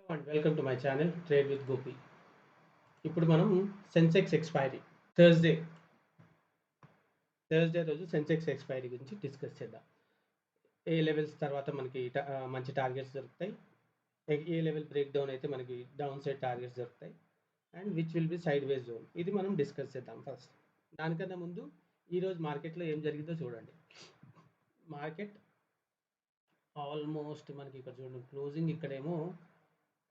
Hello and welcome to my channel Trade with Gopi. ఇప్పుడు మనం Sensex expiry Thursday రోజు Sensex expiry గురించి డిస్కస్ చేద్దాం. ఏ లెవెల్స్ తర్వాత మనకి మంచి టార్గెట్స్ దొరుకుతాయి, ఏ లెవెల్ బ్రేక్ డౌన్ అయితే మనకి డౌన్ సైడ్ టార్గెట్స్ దొరుకుతాయి and which will be side ways zone. ఇది మనం డిస్కస్ చేద్దాం. ఫస్ట్ దానికన్నా ముందు ఈరోజు మార్కెట్లో ఏం జరిగిందో చూడండి. మార్కెట్ ఆల్మోస్ట్ మనకి ఇక్కడ చూడండి, క్లోజింగ్ ఇక్కడేమో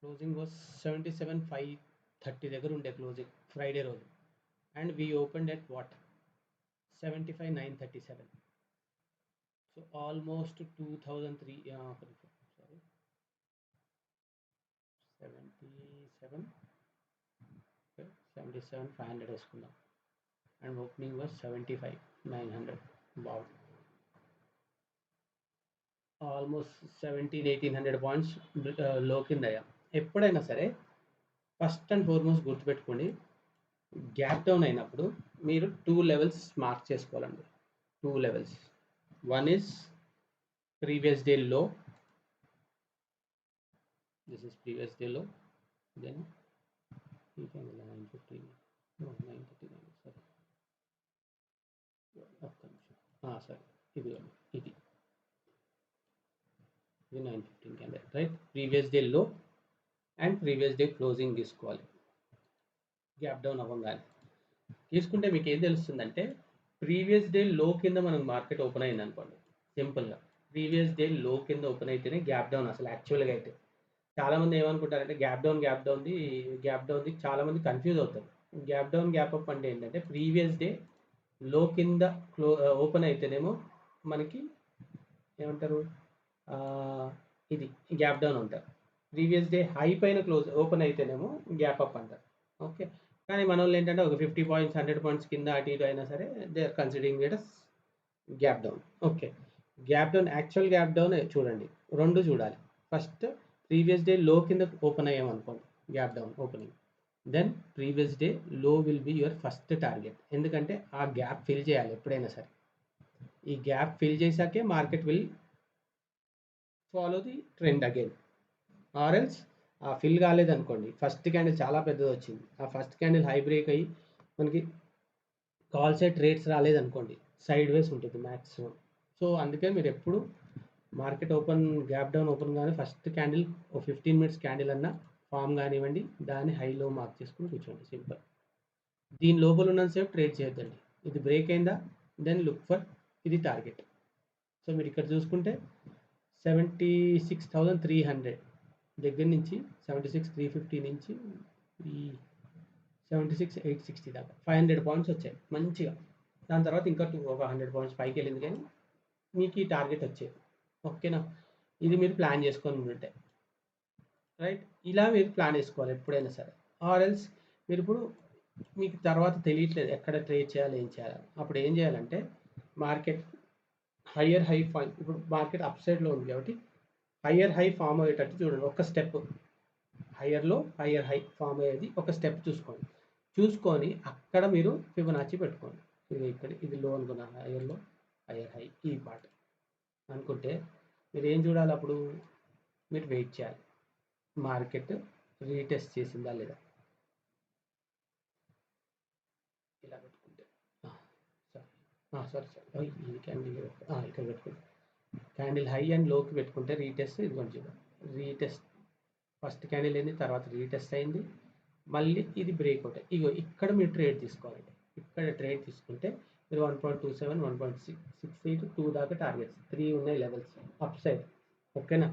క్లోజింగ్ వాజ్ 77,530 దగ్గర ఉండే క్లోజింగ్ ఫ్రైడే రోజు and we opened at what 75,937. So almost 2003 sorry 77,500 వేసుకుందాం and opening was 75,900. Wow, almost 1,700-1,800 points లో కింద అయ్యాం. ఎప్పుడైనా సరే ఫస్ట్ అండ్ ఫార్మోస్ట్ గుర్తుపెట్టుకోండి, గ్యాప్ డౌన్ అయినప్పుడు మీరు 2 లెవెల్స్ మార్క్ చేసుకోవాలండి. 2 levels. One is previous day లో, దిస్ ఇస్ ప్రీవియస్ డే లో, దెన్ ఈ క్యాండిల్ 915 939 సారీ ఒక్క నిమిషం సారీ ఇది 915 క్యాండిల్ రైట్. ప్రీవియస్ డే లో అండ్ ప్రీవియస్ డే క్లోజింగ్ తీసుకోవాలి. గ్యాప్ డౌన్ అవ్వగానే తీసుకుంటే మీకు ఏం తెలుస్తుందంటే, ప్రీవియస్ డే లో కింద మనకు మార్కెట్ ఓపెన్ అయింది అనుకోండి, సింపుల్గా ప్రీవియస్ డే లో కింద ఓపెన్ అయితేనే గ్యాప్ డౌన్. అసలు యాక్చువల్గా అయితే చాలామంది ఏమనుకుంటారంటే గ్యాప్ డౌన్ది చాలామంది కన్ఫ్యూజ్ అవుతారు. గ్యాప్ డౌన్ గ్యాప్ అప్ అంటే ఏంటంటే, ప్రీవియస్ డే లో కింద ఓపెన్ అయితేనేమో మనకి ఏమంటారు, ఇది గ్యాప్ డౌన్ అంటారు. ప్రీవియస్ డే హై పైన ఓపెన్ అయితేనేమో గ్యాప్ అప్ అంటారు. ఓకే, కానీ మన వాళ్ళు ఏంటంటే ఒక 50 పాయింట్స్ 100 పాయింట్స్ కింద అటు ఇటు అయినా సరే they are considering it as gap down. Okay, gap down actual gap down చూడండి, రెండు చూడాలి. ఫస్ట్ ప్రీవియస్ డే లో కింద ఓపెన్ అయ్యామనుకోండి, gap down opening, then previous day లో will be your first target. ఎందుకంటే ఆ గ్యాప్ ఫిల్ చేయాలి ఎప్పుడైనా సరే. ఈ గ్యాప్ ఫిల్ చేశాకే market will follow the trend again. Or else ఆ ఫిల్ కాలేదనుకోండి, ఫస్ట్ క్యాండిల్ చాలా పెద్దది వచ్చింది, ఆ ఫస్ట్ క్యాండిల్ హై బ్రేక్ అయ్యి మనకి కాల్ సైడ్ ట్రేడ్స్ రాలేదనుకోండి, సైడ్ వేస్ ఉంటుంది మ్యాక్సిమం. సో అందుకే మీరు ఎప్పుడు market open gap down open కానీ ఫస్ట్ క్యాండిల్ ఓ 15 మినిట్స్ క్యాండిల్ అన్నా ఫామ్ కానివ్వండి, దాన్ని హైలో మార్క్ చేసుకుని కూర్చోండి. సింపుల్. దీని లోపల ఉన్నంతసేపు ట్రేడ్ చేయొద్దండి. ఇది బ్రేక్ అయిందా, దెన్ లుక్ ఫర్ ఇది టార్గెట్. సో మీరు ఇక్కడ చూసుకుంటే 76,300 దగ్గర నుంచి 76,350 నుంచి ఈ 76,860 దాకా 500 పాయింట్స్ వచ్చాయి మంచిగా. దాని తర్వాత ఇంకా ఒక 100 పాయింట్స్ పైకి వెళ్ళింది, కానీ మీకు ఈ టార్గెట్ వచ్చేది. ఓకేనా, ఇది మీరు ప్లాన్ చేసుకొని ఉంటే రైట్. ఇలా మీరు ప్లాన్ వేసుకోవాలి ఎప్పుడైనా సరే. ఆర్ ఎల్స్ మీరు ఇప్పుడు మీకు తర్వాత తెలియట్లేదు ఎక్కడ ట్రేడ్ చేయాలి, ఏం చేయాలి, అప్పుడు ఏం చేయాలంటే మార్కెట్ హయ్యర్ హై ఫామ్, ఇప్పుడు మార్కెట్ అప్ సైడ్లో ఉంది కాబట్టి హయ్యర్ హై ఫామ్ అయ్యేటట్టు చూడండి. ఒక స్టెప్ హయ్యర్లో హయ్యర్ హై ఫామ్ అయ్యేది ఒక స్టెప్ చూసుకొని అక్కడ మీరు ఫిబొనాచి పెట్టుకోండి. ఇది ఇక్కడ ఇది లో అనుకున్నా, హయ్యర్లో హయ్యర్ హై ఈ పార్ట్ అనుకుంటే మీరు ఏం చూడాలి, అప్పుడు మీరు వెయిట్ చేయాలి మార్కెట్ రీటెస్ట్ చేసిందా లేదా. ఇలా పెట్టుకుంటే సారీ ఇది క్యాండిల్ ఇక్కడ పెట్టుకుంటే క్యాండిల్ హై అండ్ లోకి పెట్టుకుంటే రీటెస్ట్ ఇది కొంచెం రీటెస్ట్ ఫస్ట్ క్యాండిల్ అయింది, తర్వాత రీటెస్ట్ అయింది, మళ్ళీ ఇది బ్రేక్అవుట్. ఇగో ఇక్కడ మీరు ట్రేడ్ తీసుకోవాలండి. ఇక్కడ ట్రేడ్ తీసుకుంటే మీరు 1.27 1.68 2 దాకా టార్గెట్స్ 3 ఉన్నాయి లెవెల్స్ అప్ సైడ్. ఓకేనా,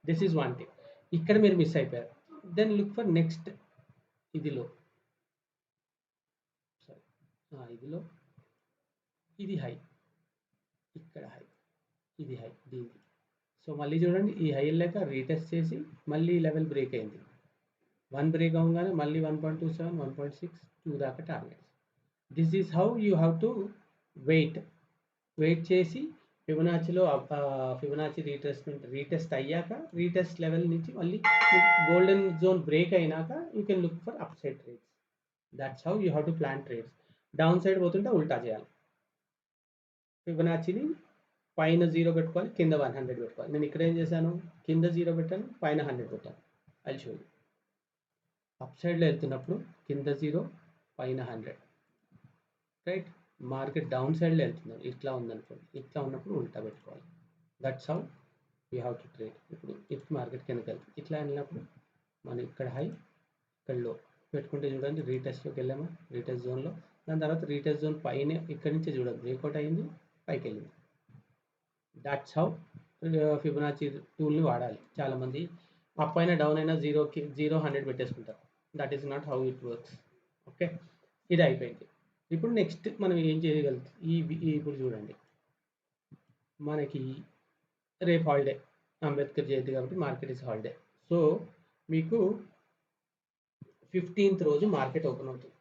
దిస్ ఈజ్ వన్ థింగ్. ఇక్కడ మీరు మిస్ అయిపోయారు, దెన్ లుక్ ఫర్ నెక్స్ట్ ఇదిలో ఇదిలో ఇది హై, ఇక్కడ హై, ఇది హై దీనికి. సో మళ్ళీ చూడండి, ఈ హై లేక రీటెస్ట్ చేసి మళ్ళీ లెవెల్ బ్రేక్ అయింది. 1 బ్రేక్ అవ్వగానే మళ్ళీ 1.27 1.6 2 దాకా targets. This is how you have to wait చేసి ఫిబొనాచిలో ఫిబొనాచి రీటెస్ట్ అయ్యాక రీటెస్ట్ లెవెల్ నుంచి మళ్ళీ గోల్డెన్ జోన్ బ్రేక్ అయినాక you can look for upside trades. That's how you have to plan trades. Downside పోతుంటే ఉల్టా చేయాలి. ఫిబొనాచిని పైన 0 పెట్టుకోవాలి, కింద 100 పెట్టుకోవాలి. నేను ఇక్కడ ఏం చేశాను, కింద 0 పెట్టాను, పైన 100 పెట్టాను. I'll show you. అప్ సైడ్లో వెళ్తున్నప్పుడు కింద 0 పైన 100, రైట్. మార్కెట్ డౌన్ సైడ్లో వెళ్తున్నారు, ఇట్లా ఉందనుకోండి, ఇట్లా ఉన్నప్పుడు ఉల్టా పెట్టుకోవాలి. That's how you have to trade. ఇప్పుడు ఇఫ్ మార్కెట్ కిందకి వెళ్తుంది, ఇట్లా వెళ్ళినప్పుడు మనం ఇక్కడ హై ఇక్కడ లో పెట్టుకుంటే చూడండి, రీటెస్ట్లోకి వెళ్ళాము, రీటెస్ట్ జోన్లో. దాని తర్వాత రీటెస్ట్ జోన్ పైన ఇక్కడి నుంచి చూడండి బ్రేక్అవుట్ అయింది, పైకి వెళ్ళింది. దట్స్ హౌ ఫిబొనాచి టూల్ని వాడాలి. చాలామంది అప్ అయినా డౌన్ అయినా 0కి 100 పెట్టేసుకుంటారు. That is not how it works. Okay, ఇది అయిపోయింది. ఇప్పుడు నెక్స్ట్ మనం ఏం చేయగలుగుతాం, ఇప్పుడు చూడండి, మనకి రేపు హాలిడే, అంబేద్కర్ జయంతి కాబట్టి మార్కెట్ ఇస్ హాలిడే. సో మీకు 15th రోజు మార్కెట్ ఓపెన్ అవుతుంది.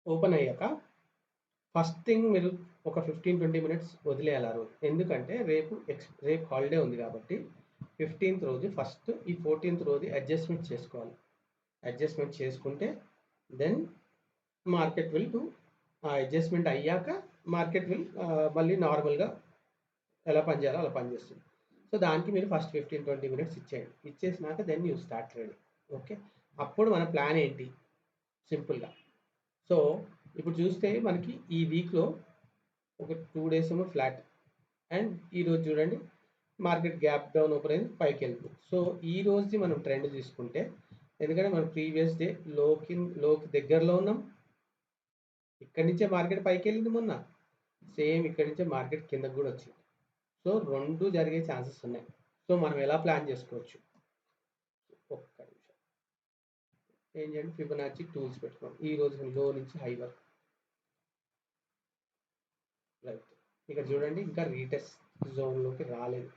ఓపెన్ అయ్యాక ఫస్ట్ థింగ్ మీరు ఒక 15-20 మినిట్స్ వదిలేయాలి ఆ రోజు. ఎందుకంటే రేపు హాలిడే ఉంది కాబట్టి 15th రోజు ఫస్ట్ ఈ 14th రోజు అడ్జస్ట్మెంట్ చేసుకోవాలి. అడ్జస్ట్మెంట్ చేసుకుంటే దెన్ మార్కెట్ విల్ డూ. ఆ అడ్జస్ట్మెంట్ అయ్యాక మార్కెట్ విల్ మళ్ళీ నార్మల్గా ఎలా పనిచేయాలో అలా పనిచేస్తుంది. సో దానికి మీరు ఫస్ట్ 15-20 మినిట్స్ ఇచ్చేయండి. ఇచ్చేసినాక then you start trading. Okay, అప్పుడు మన ప్లాన్ ఏంటి సింపుల్గా. సో ఇప్పుడు చూస్తే మనకి ఈ వీక్లో ఒక 2 days ఏమో ఫ్లాట్, అండ్ ఈరోజు చూడండి మార్కెట్ గ్యాప్ డౌన్ ఓపెన్ అయింది, పైకి వెళ్తుంది. సో ఈ రోజుది మనం ట్రెండ్ తీసుకుంటే, ఎందుకంటే మనం ప్రీవియస్ డే లోకి దగ్గరలో ఉన్నాం, ఇక్కడి నుంచే మార్కెట్ పైకి వెళ్ళింది మొన్న, సేమ్ ఇక్కడి నుంచే మార్కెట్ కిందకు కూడా వచ్చింది. సో రెండు జరిగే ఛాన్సెస్ ఉన్నాయి. సో మనం ఎలా ప్లాన్ చేసుకోవచ్చు, ఒక్క నిమిషం ఏం చేయండి, ఫిబొనాచి టూల్స్ పెట్టుకోండి. ఈ రోజు లో నుంచి హై వరకు, రైట్. ఇక్కడ చూడండి ఇంకా రీటెస్ట్ జోన్లోకి రాలేదు.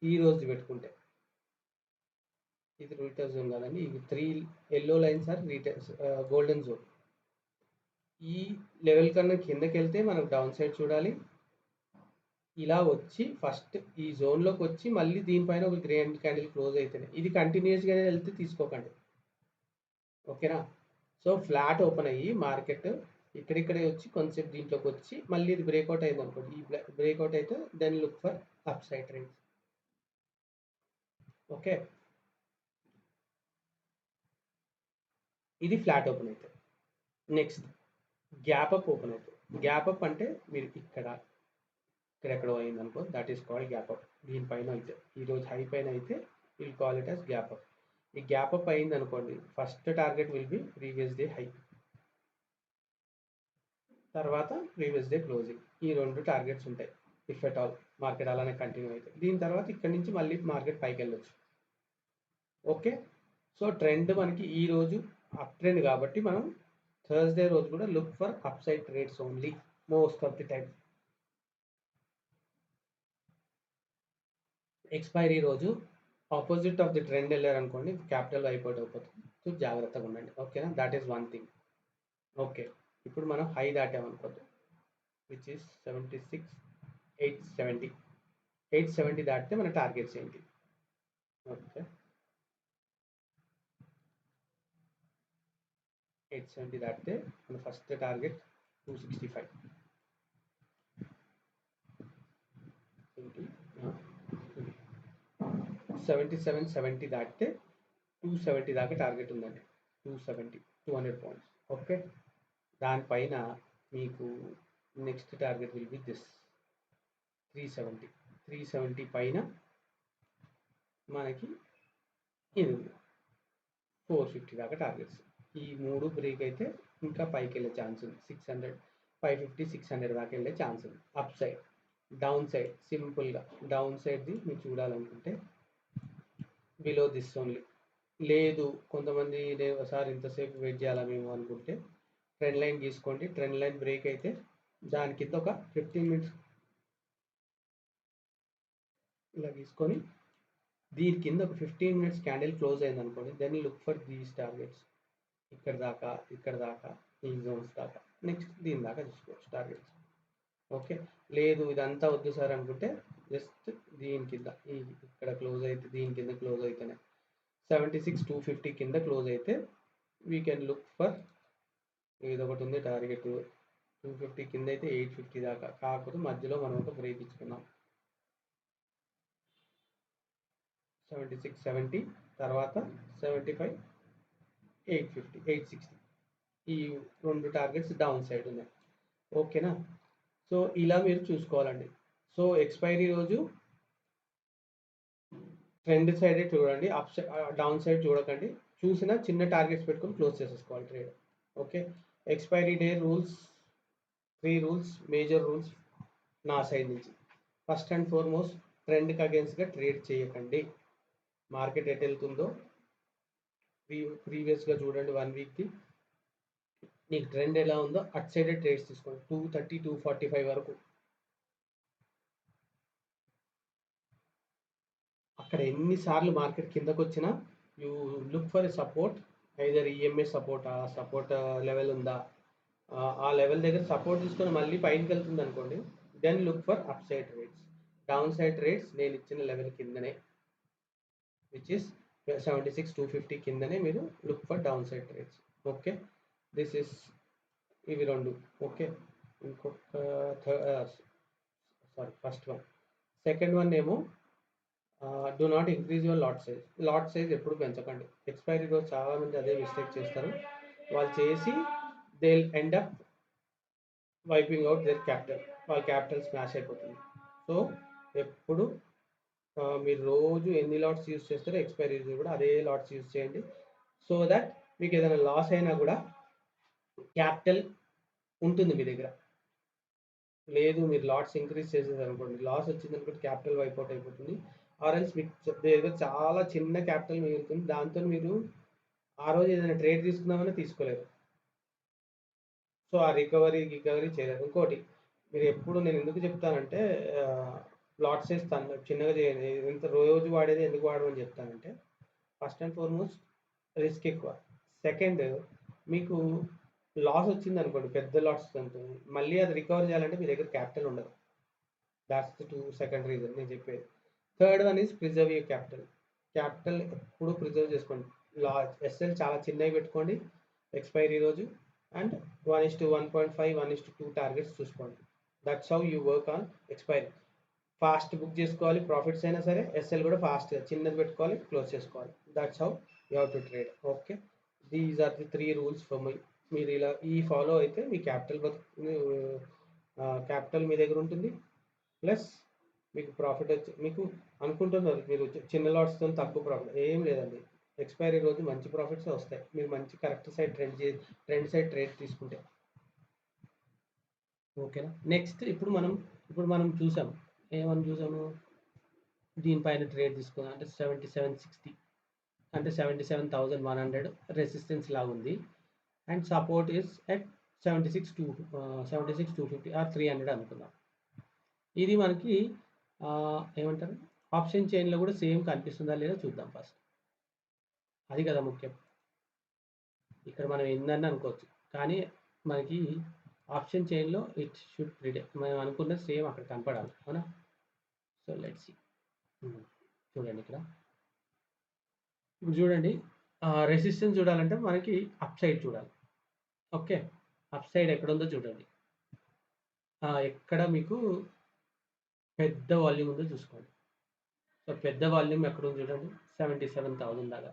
ఈ రోజు పెట్టుకుంటే ఇది రీటెస్ట్ జోన్ కాదండి, ఇది 3 yellow lines are retest golden zone. ఈ లెవెల్ కన్నా కిందకి వెళ్తే మనకు డౌన్ సైడ్ చూడాలి. ఇలా వచ్చి ఫస్ట్ ఈ జోన్లోకి వచ్చి మళ్ళీ దీనిపైన ఒక గ్రీన్ క్యాండిల్ క్లోజ్ అవుతుంది. ఇది కంటిన్యూస్గానే వెళ్తే తీసుకోకండి, ఓకేనా. సో ఫ్లాట్ ఓపెన్ అయ్యి మార్కెట్ ఇక్కడిక్కడే వచ్చి కొంచెంసేపు దీంట్లోకి వచ్చి మళ్ళీ ఇది బ్రేక్అవుట్ అయింది అనుకోండి, ఈ బ్రేక్అవుట్ అయితే then look for upside trades. Okay, ఇది ఫ్లాట్ ఓపెన్ అవుతుంది. నెక్స్ట్ గ్యాప్ అప్ ఓపెన్ అవుతుంది. గ్యాప్ అప్ అంటే మీరు ఇక్కడెక్కడో అయింది అనుకో, that is called gap up. దీనిపైన అయితే ఈరోజు హై పైన అయితే will call it as gap up. ఈ గ్యాప్ అప్ అయింది అనుకోండి, first target will be previous day high, తర్వాత ప్రీవియస్ డే క్లోజింగ్. ఈ రెండు టార్గెట్స్ ఉంటాయి ఇఫ్ ఎట్ ఆల్ మార్కెట్ అలానే కంటిన్యూ అయితే. దీని తర్వాత ఇక్కడ నుంచి మళ్ళీ మార్కెట్ పైకి వెళ్ళొచ్చు. ఓకే, సో ట్రెండ్ మనకి ఈ రోజు అప్ ట్రెండ్ కాబట్టి మనం థర్స్డే రోజు కూడా look for upside trades only most of the time. Expiry రోజు ఆపోజిట్ ఆఫ్ ది ట్రెండ్ వెళ్ళారనుకోండి, క్యాపిటల్ వైపౌట్ అయిపోతుంది. సో జాగ్రత్తగా ఉండండి, ఓకేనా. That is one thing. Okay, ఇప్పుడు మనం హై దాటామనుకోండి, విచ్ ఈస్ 76,870. 870 దాటితే మన టార్గెట్స్ ఏంటి, ఓకే. 870 దాటితే మన ఫస్ట్ టార్గెట్ 265. 7770 దాటితే 270 దాకా టార్గెట్ ఉందండి. 200 పాయింట్స్. ఓకే, దానిపైన మీకు next target will B this 370 పైన మనకి ఇది 450 దాకా టార్గెట్స్. ఈ మూడు బ్రేక్ అయితే ఇంకా పైకి వెళ్ళే ఛాన్స్ ఉంది. 600, 550, 600 దాకా వెళ్ళే ఛాన్స్ ఉంది. అప్ సైడ్, డౌన్ సైడ్ సింపుల్గా డౌన్ సైడ్ది మీరు చూడాలనుకుంటే బిలో దిస్ ఓన్లీ. లేదు కొంతమంది సార్ ఇంతసేపు వెయిట్ చేయాలా మేము అనుకుంటే ట్రెండ్ లైన్ తీసుకోండి. ట్రెండ్ లైన్ బ్రేక్ అయితే దాని కింద ఒక 15 మినిట్స్ ఇలా తీసుకొని దీని కింద ఒక 15 మినిట్స్ క్యాండిల్ క్లోజ్ అయింది అనుకోండి, then look for these targets. ఇక్కడ దాకా ఈ జోన్స్ దాకా, నెక్స్ట్ దీని దాకా చూసుకోవచ్చు టార్గెట్స్. ఓకే, లేదు ఇదంతా వద్దు సార్ అనుకుంటే జస్ట్ దీని కింద ఇక్కడ క్లోజ్ అయితే దీని కింద క్లోజ్ అయితేనే 76,250 కింద క్లోజ్ అయితే వీ కెన్ లుక్ ఫర్ ఏదో ఒకటి ఉంది టార్గెట్. 250 కింద అయితే 850 దాకా, కాకపోతే మధ్యలో మనం ఒక బ్రేక్ ఇచ్చుకున్నాం. 7670, తర్వాత 75 850 860, ఈ 2 టార్గెట్స్ డౌన్ సైడ్ ఉన్నాయి. ఓకేనా? సో ఇలా మీరు చూసుకోవాలండి. సో ఎక్స్పైరీ రోజు ట్రెండ్ సైడే చూడండి, అప్ సైడ్ డౌన్ సైడ్ చూడకండి. చూసిన చిన్న టార్గెట్స్ పెట్టుకొని క్లోజ్ చేసేసుకోవాలి trade. Okay, expiry day rules, 3 rules, major rules నా సైడ్ నుంచి. ఫస్ట్ అండ్ ఫార్మోస్ట్, ట్రెండ్కి అగేన్స్ట్గా ట్రేడ్ చేయకండి. మార్కెట్ ఎటు వెళ్తుందో ప్రీవియస్గా చూడండి, 1 వీక్ది మీకు ట్రెండ్ ఎలా ఉందో అటు సైడే ట్రేడ్స్ తీసుకోండి. 230 245 వరకు అక్కడ ఎన్నిసార్లు మార్కెట్ కిందకు వచ్చినా you look for a support, either EMA support level ఉందా, ఆ లెవెల్ దగ్గర సపోర్ట్ తీసుకొని మళ్ళీ పైకి వెళ్తుంది అనుకోండి, then look for upside rates. Downside rates నేను ఇచ్చిన లెవెల్ కిందనే, విచ్ ఇస్ 76 250 కిందనే మీరు look for downside rates. Okay, this is ఇవి రెండు. ఓకే, ఇంకొక sorry, first one. Second one ఏమో do not increase your lot size. Lot size ఎప్పుడు పెంచకండి. ఎక్స్పైరీ రోజు చాలామంది అదే మిస్టేక్ చేస్తారు. వాళ్ళు చేసి they end up wiping out their capital, వాళ్ళ క్యాపిటల్ స్మాష్ అయిపోతుంది. సో ఎప్పుడు మీరు రోజు ఎన్ని లాట్స్ యూజ్ చేస్తారో ఎక్స్పైరీ కూడా అదే లాట్స్ యూజ్ చేయండి. సో దట్ మీకు ఏదైనా లాస్ అయినా కూడా క్యాపిటల్ ఉంటుంది మీ దగ్గర. లేదు మీరు లాట్స్ ఇంక్రీజ్ చేసేది అనుకోండి, లాస్ వచ్చింది అనుకోండి, క్యాపిటల్ వైప్ అవుట్ అయిపోతుంది. ఆర్ఎల్స్ మీకు దగ్గర చాలా చిన్న క్యాపిటల్ మిగులుతుంది, దాంతో మీరు ఆ రోజు ఏదైనా ట్రేడ్ తీసుకుందామని తీసుకోలేరు. సో ఆ రికవరీ చేయలేదు. ఇంకోటి, మీరు ఎప్పుడు నేను ఎందుకు చెప్తానంటే లాట్స్ వేస్తాను చిన్నగా చేయండి, ఎంత రోజు వాడేది ఎందుకు వాడమని చెప్తానంటే, ఫస్ట్ అండ్ ఫార్మోస్ట్ రిస్క్ ఎక్కువ. సెకండ్, మీకు లాస్ వచ్చింది అనుకోండి, పెద్ద లాట్స్ ఉంటుంది, మళ్ళీ అది రికవర్ చేయాలంటే మీ దగ్గర క్యాపిటల్ ఉండదు. దాట్స్ ద సెకండ్ రీజన్ నేను చెప్పేది. Third one is preserve your capital. Capital ఎప్పుడు ప్రిజర్వ్ చేసుకోండి. ఎస్ఎల్ చాలా చిన్నవి పెట్టుకోండి ఎక్స్పైరీ రోజు, అండ్ 1:1.5 1:2 టార్గెట్స్ చూసుకోండి. That's how you work on expiry. Fast book చేసుకోవాలి, ప్రాఫిట్స్ అయినా సరే. ఎస్ఎల్ కూడా ఫాస్ట్గా చిన్నది పెట్టుకోవాలి, క్లోజ్ చేసుకోవాలి. That's how you have to trade. Okay, these are the 3 rules for my. మీరు ఇలా ఫాలో అయితే మీ క్యాపిటల్ మీ దగ్గర ఉంటుంది, ప్లస్ మీకు ప్రాఫిట్ వచ్చి, మీకు అనుకుంటున్నారు మీరు చిన్న లాట్స్తో తక్కువ ప్రాఫిట్, ఏం లేదండి. ఎక్స్పైరీ రోజు మంచి ప్రాఫిట్స్ వస్తాయి, మీరు మంచి correct side trend side trade తీసుకుంటే. ఓకేనా? నెక్స్ట్ ఇప్పుడు మనం చూసాము, ఏమని చూసాము, దీనిపైన ట్రేడ్ తీసుకుందాం అంటే 7760 అంటే 77,100 రెసిస్టెన్స్ లాగా ఉంది, and support is at 76 250 or 300 అనుకుందాం. ఇది మనకి ఏమంటారు, ఆప్షన్ చైన్లో కూడా సేమ్ కనిపిస్తుందా లేదా చూద్దాం ఫస్ట్. అది కదా ముఖ్యం. ఇక్కడ మనం ఏందని అనుకోవచ్చు, కానీ మనకి ఆప్షన్ చైన్లో ఇట్ షుడ్ ప్రిడిక్ట్, మనం అనుకున్న సేమ్ అక్కడ కనపడాలి, అవునా? So let's see. చూడండి ఇక్కడ, ఇప్పుడు చూడండి, రెసిస్టెన్స్ చూడాలంటే మనకి అప్ సైడ్ చూడాలి. ఓకే, అప్ సైడ్ ఎక్కడ ఉందో చూడండి. ఎక్కడ మీకు పెద్ద వాల్యూమ్ ఉందో చూసుకోండి. సో పెద్ద వాల్యూమ్ ఎక్కడ ఉంది చూడండి, 77,000 దాకా.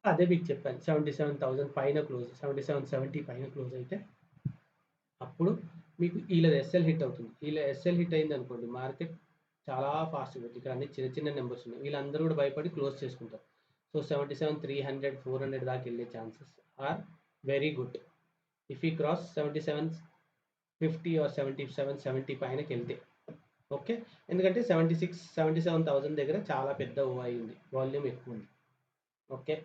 అదే మీకు చెప్పాను, 77,000 పైన క్లోజ్, 7770 పైన క్లోజ్ అయితే అప్పుడు మీకు వీళ్ళది ఎస్ఎల్ హిట్ అవుతుంది. వీళ్ళ ఎస్ఎల్ హిట్ అయింది అనుకోండి, మార్కెట్ చాలా ఫాస్ట్ ఉంటుంది. ఇక్కడ అన్ని చిన్న చిన్న నెంబర్స్ ఉన్నాయి, వీళ్ళందరూ కూడా భయపడి క్లోజ్ చేసుకుంటారు. సో 77 300 400 దాకా వెళ్ళే chances are very good if ఈ క్రాస్ 7750 ఆర్ 7770 పైనకి వెళ్తే. ఓకే, ఎందుకంటే 77,000 దగ్గర చాలా పెద్ద ఓఐ ఉంది, వాల్యూమ్ ఎక్కువ ఉంది. Okay,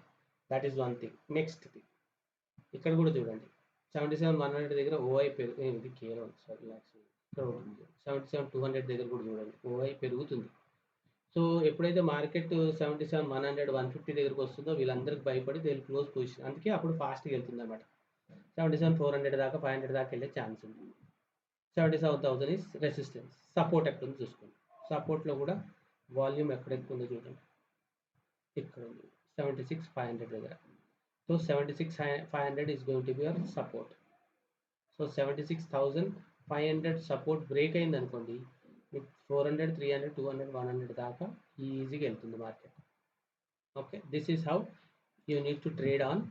that is one thing. Next thing, ఇక్కడ కూడా చూడండి, 77,100 దగ్గర ఓఐ పెరుగుతుంది, కేవలం ఇక్కడ ఉంటుంది. 77,200 దగ్గర కూడా చూడండి, ఓఐ పెరుగుతుంది. సో ఎప్పుడైతే మార్కెట్ 77,100 150 దగ్గరకు వస్తుందో వీళ్ళందరికీ భయపడి దే క్లోజ్ పొజిషన్, అందుకే అప్పుడు ఫాస్ట్గా వెళ్తుంది అనమాట. 77,400 దాకా 500 దాకా వెళ్ళే ఛాన్స్ ఉంది. 77,000 ఇస్ రెసిస్టెన్స్. సపోర్ట్ ఎక్కడ ఉందో చూసుకోండి. సపోర్ట్లో కూడా వాల్యూమ్ ఎక్కడ ఎక్కువ ఉందో చూడండి, ఇక్కడ ఉంది 76,500 దగ్గర. So 76,500 is going to be your support. So 76,500 support break అయింది అనుకోండి, మీకు 400, 300, 200, 100 దాకా ఈజీగా వెళ్తుంది market. Okay, this is how you need to trade on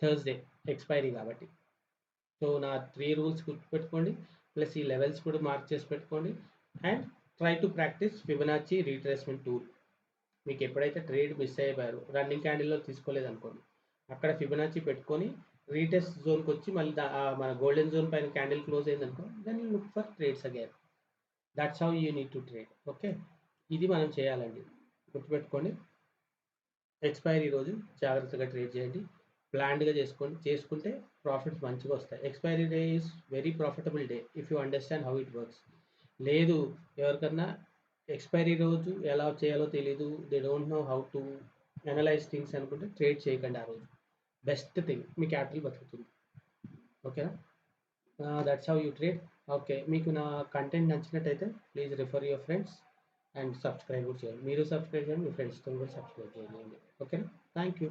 Thursday expiry కాబట్టి. సో నా 3 రూల్స్ గుర్తుపెట్టుకోండి, ప్లస్ ఈ లెవెల్స్ కూడా మార్క్ చేసి పెట్టుకోండి. And try to practice Fibonacci retracement tool. మీకు ఎప్పుడైతే ట్రేడ్ మిస్ అయిపోయారు, రన్నింగ్ క్యాండిల్లో తీసుకోలేదు అనుకోండి, అక్కడ ఫిబొనాచి పెట్టుకొని రీటెస్ట్ జోన్కి వచ్చి మళ్ళీ మన గోల్డెన్ జోన్ పైన క్యాండిల్ క్లోజ్ అయిందనుకో, then you look for trades again. That's how you need to trade. Okay, ఇది మనం చేయాలండి, గుర్తుపెట్టుకోండి. ఎక్స్పైరీ రోజు జాగ్రత్తగా ట్రేడ్ చేయండి, ప్లాన్డ్గా చేసుకుంటే ప్రాఫిట్స్ మంచిగా వస్తాయి. Expiry day is very profitable day if you understand how it works. లేదు, ఎవరికన్నా ఎక్స్పైరీ రోజు ఎలా చేయాలో తెలీదు, they don't know how to analyse things అనుకుంటే ట్రేడ్ చేయకండి ఆ రోజు. బెస్ట్ థింగ్, మీ క్యాపిటల్ బతుకుతుంది. ఓకేనా, that's how you trade. Okay, మీకు నా కంటెంట్ నచ్చినట్టయితే please refer your friends and subscribe కూడా చేయండి. మీరు సబ్స్క్రైబ్ చేయండి, మీ ఫ్రెండ్స్తో కూడా సబ్స్క్రైబ్ చేయండి. ఓకేనా, థ్యాంక్ యూ.